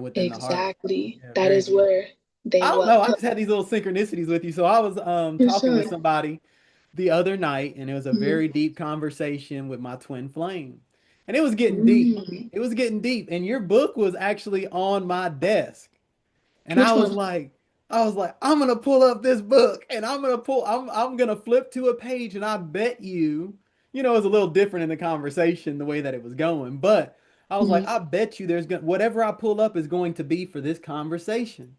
within the heart. Exactly. Yeah, That very is deep. where they I don't what know. I come just had these little synchronicities with you. So I was for talking with sure. somebody the other night, and it was a Mhm. very deep conversation with my twin flame. And it was getting deep. Mm. It was getting deep. And your book was actually on my desk. And Which one? I was like, I'm gonna pull up this book and I'm gonna flip to a page and I bet you, it was a little different in the conversation, the way that it was going. But I was like, Mhm. I bet you whatever I pull up is going to be for this conversation.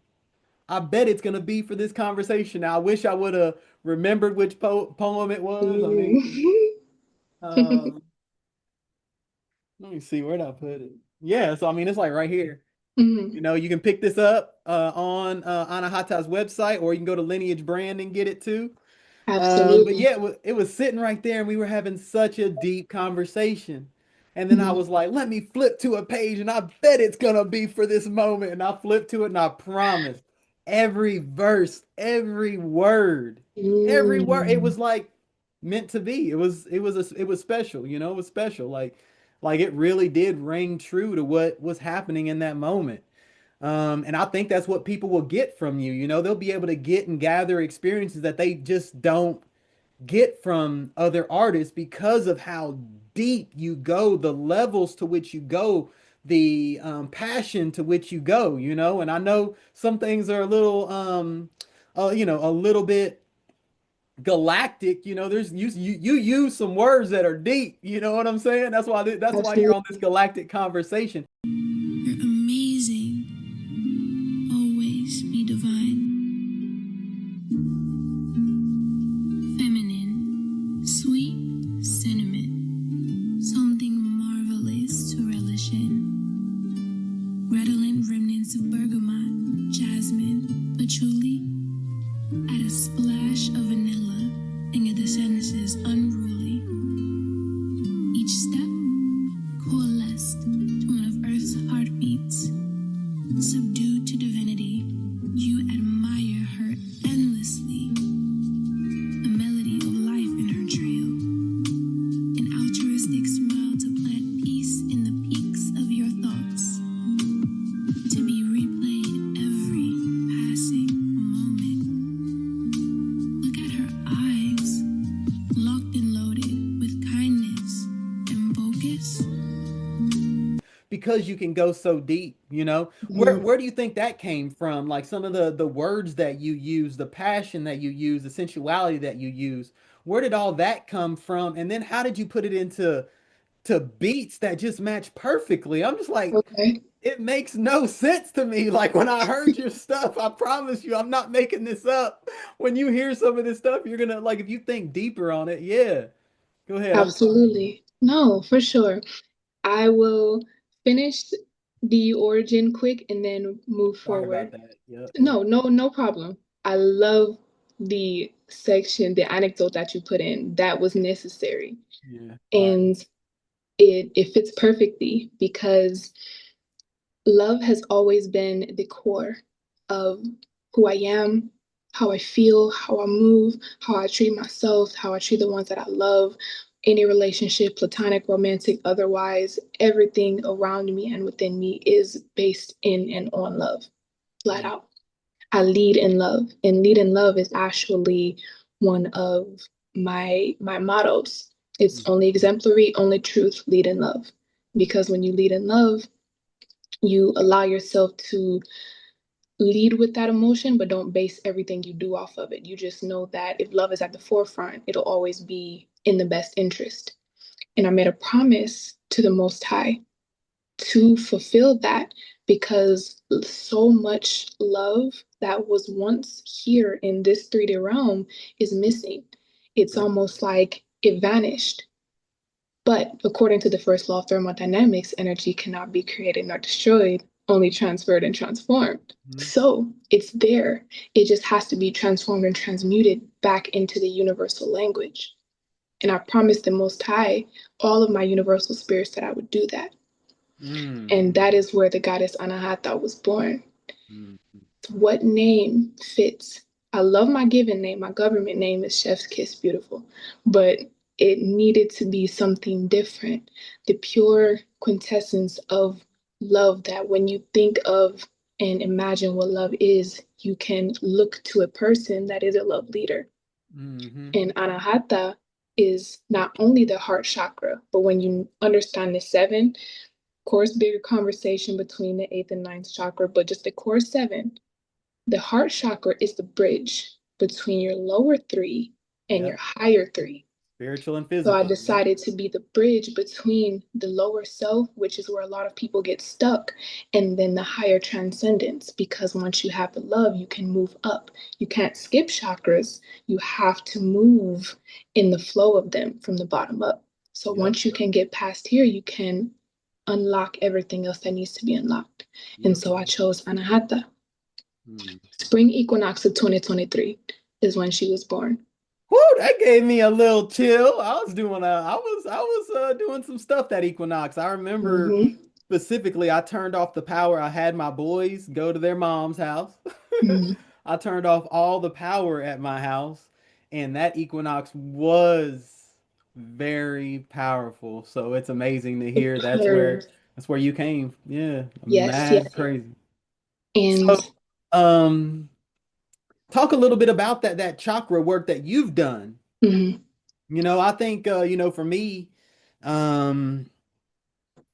I bet it's gonna be for this conversation. Now I wish I would have remembered which poem it was. I mean, Mm. uh, let me see, where'd I put it? Yeah, so I mean it's like right here. Mhm. You can pick this up on Anahata's website, or you can go to Lineage Brand and get it too. But Absolutely. yeah, it was sitting right there, and we were having such a deep conversation. And then I Mhm. was like, let me flip to a page, and I bet it's gonna be for this moment. And I flipped to it, and I promise, every verse, every word, it Mm. was like meant to be. It was special. It was special. Like it really did ring true to what was happening in that moment. And I think that's what people will get from you. They'll be able to get and gather experiences that they just don't get from other artists because of how deep you go, the levels to which you go, the passion to which you go. And I know some things are a little, a little bit galactic. You use some words that are deep. You know what I'm saying? That's why you're on this Absolutely. galactic conversation. You're amazing. Always be divine. Feminine. Sweet cinnamon. Something marvelous to relish in. Redolent remnants of bergamot, jasmine, patchouli. Add a splash of vanilla and get the senses unruly. Each step coalesced to one of Earth's heartbeats. Subdued to divinity, you admire her endlessly. A melody of life in her trail. An altruistic smile to plant peace in the peaks of your thoughts. To be replayed every passing moment. Look at her eyes, locked and loaded with kindness and focus. Because you can go so deep. Where Mhm. where do you think that came from? Like some of the words that you use, the passion that you use, the sensuality that you use. Where did all that come from? And then how did you put it into beats that just match perfectly? I'm just like, Okay. it makes no sense to me. Like when I heard your stuff, I promise you, I'm not making this up. When you hear some of this stuff, you're gonna like, if you think deeper on it, yeah. Go ahead. I'm sorry. Absolutely. No, for sure. I will finish the origin quick and then move Sorry about forward. that. Yep, yep. No problem. I love the section, the anecdote that you put in. That was necessary. Yeah. All right. And it fits perfectly because love has always been the core of who I am, how I feel, how I move, how I treat myself, how I treat the ones that I love. Any relationship, platonic, romantic, otherwise, everything around me and within me is based in and on love, flat Mm, out. I lead in love, and lead in love is actually one of my mottos. It's mm, only exemplary, only truth, lead in love. Because when you lead in love, you allow yourself to lead with that emotion, but don't base everything you do off of it. You just know that if love is at the forefront, it'll always be in the best interest. And I made a promise to the Most High to fulfill that because so much love that was once here in this 3D realm is missing. It's yep. almost like it vanished. But according to the first law of thermodynamics, energy cannot be created nor destroyed, only transferred and transformed. Mm, So it's there. It just has to be transformed and transmuted back into the universal language. And I promised the Most High, all of my universal spirits, that I would do that. mm, And that is where the goddess Anahata was born. mm, mm. What name fits? I love my given name. My government name is Chef's Kiss Beautiful, but it needed to be something different. The pure quintessence of love that when you think of and imagine what love is, you can look to a person that is a love leader. Mm-hmm. And Anahata is not only the heart chakra, but when you understand the seven, of course, bigger conversation between the eighth and ninth chakra, but just the core seven, the heart chakra is the bridge between your lower three and your Yep. higher three. Spiritual and So I physical. Yep. decided to be the bridge between the lower self, which is where a lot of people get stuck, and then the higher transcendence. Because once you have the love, you can move up. You can't skip chakras. You have to move in the flow of them from the bottom up. So Yep. once you can get past here, you can unlock everything else that needs to be unlocked. And Yep. so I chose Anahata. Mm. Spring equinox of 2023 is when she was born. Whoo, that gave me a little chill. I was doing some stuff that equinox. I remember Mm-hmm. specifically I turned off the power. I had my boys go to their mom's house. Mm-hmm. I turned off all the power at my house, and that equinox was very powerful. So it's amazing to hear that's where you came. Yeah, Yes, mad yes. crazy. And So, um, talk a little bit about that chakra work that you've done. mhm, I think for me, um,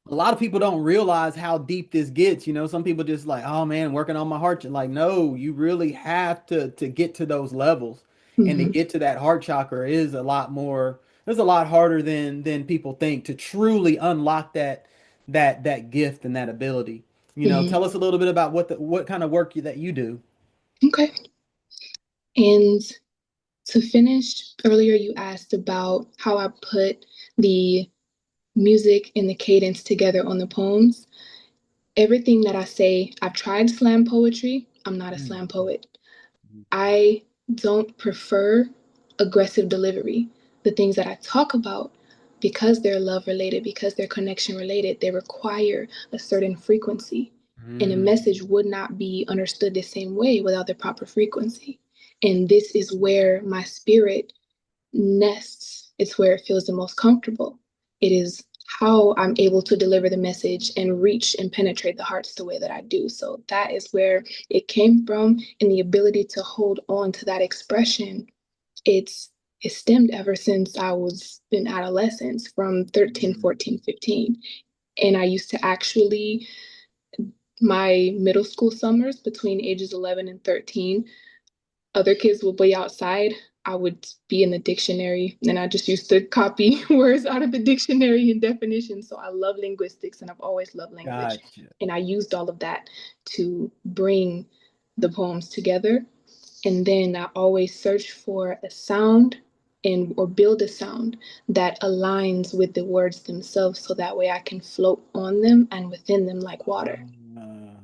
a lot of people don't realize how deep this gets. Some people just like, oh man, working on my heart. Like, no, you really have to get to those levels, and to mhm, get to that heart chakra is a lot more. It's a lot harder than people think to truly unlock that gift and that ability. mhm. Tell us a little bit about what kind of work that you do. Okay. And to finish, earlier you asked about how I put the music and the cadence together on the poems. Everything that I say, I've tried slam poetry. I'm not a Mm, slam poet. I don't prefer aggressive delivery. The things that I talk about, because they're love related, because they're connection related, they require a certain frequency. And a mm, message would not be understood the same way without the proper frequency. And this is where my spirit nests. It's where it feels the most comfortable. It is how I'm able to deliver the message and reach and penetrate the hearts the way that I do. So that is where it came from, and the ability to hold on to that expression. It's it stemmed ever since I was in adolescence from 13, mm. 14, 15. And I used to actually, my middle school summers between ages 11 and 13, other kids would be outside. I would be in the dictionary and I just used to copy words out of the dictionary and definitions. So I love linguistics and I've always loved language. Gotcha. And I used all of that to bring the poems together. And then I always search for a sound and or build a sound that aligns with the words themselves so that way I can float on them and within them like water. Uh,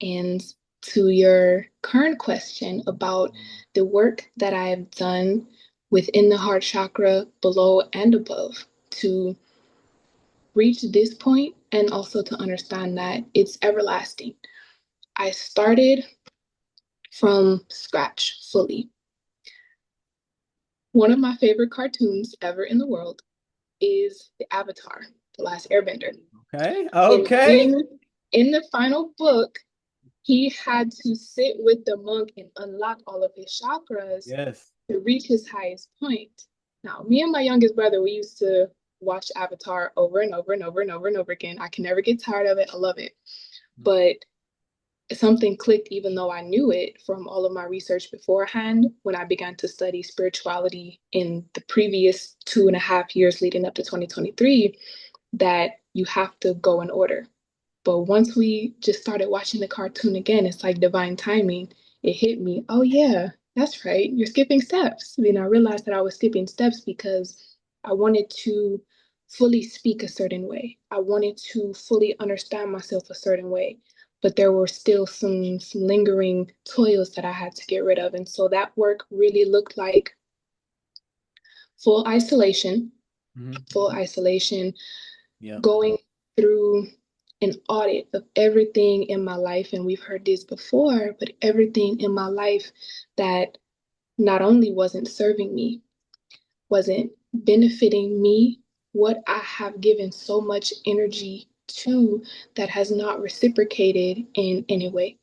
And to your current question about the work that I have done within the heart chakra, below and above, to reach this point and also to understand that it's everlasting. I started from scratch fully. One of my favorite cartoons ever in the world is the Avatar, The Last Airbender. okay. And Okay. in the final book, he had to sit with the monk and unlock all of his chakras Yes. to reach his highest point. Now, me and my youngest brother, we used to watch Avatar over and over and over and over and over again. I can never get tired of it. I love it. But something clicked, even though I knew it from all of my research beforehand, when I began to study spirituality in the previous 2.5 years leading up to 2023, that you have to go in order. But once we just started watching the cartoon again, it's like divine timing. It hit me. Oh, yeah, that's right. You're skipping steps. I realized that I was skipping steps because I wanted to fully speak a certain way. I wanted to fully understand myself a certain way. But there were still some lingering toils that I had to get rid of. And so that work really looked like full isolation, Hmm. full isolation, Yep. going through an audit of everything in my life. And we've heard this before, but everything in my life that not only wasn't serving me, wasn't benefiting me, what I have given so much energy to that has not reciprocated in any way.